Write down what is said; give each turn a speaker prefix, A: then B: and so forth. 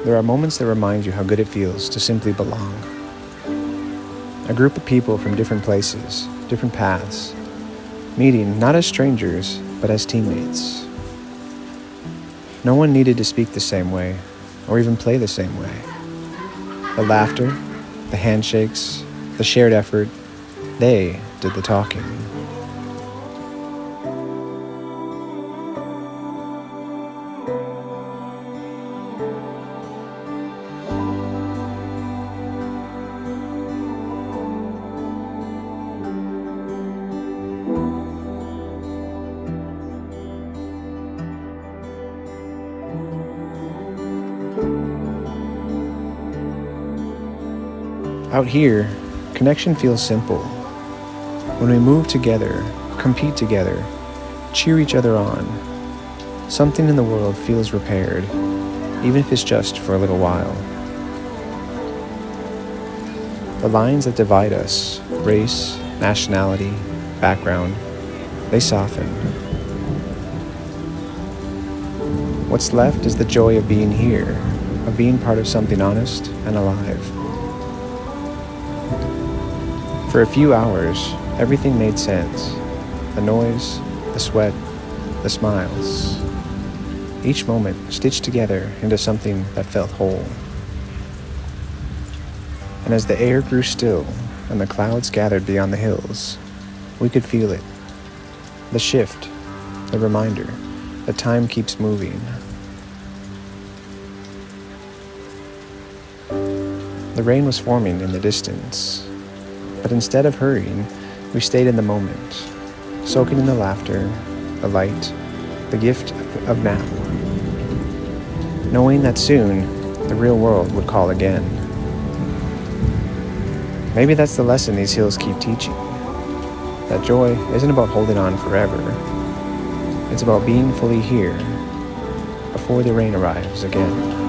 A: There are moments that remind you how good it feels to simply belong. A group of people from different places, different paths, meeting not as strangers, but as teammates. No one needed to speak the same way, or even play the same way. The laughter, the handshakes, the shared effort, they did the talking. Out here, connection feels simple. When we move together, compete together, cheer each other on, something in the world feels repaired, even if it's just for a little while. The lines that divide us, race, nationality, background, they soften. What's left is the joy of being here, of being part of something honest and alive. For a few hours, everything made sense. The noise, the sweat, the smiles. Each moment stitched together into something that felt whole. And as the air grew still and the clouds gathered beyond the hills, we could feel it. The shift, the reminder that time keeps moving. The rain was forming in the distance. But instead of hurrying, we stayed in the moment, soaking in the laughter, the light, the gift of now, knowing that soon the real world would call again. Maybe that's the lesson these hills keep teaching, that joy isn't about holding on forever. It's about being fully here before the rain arrives again.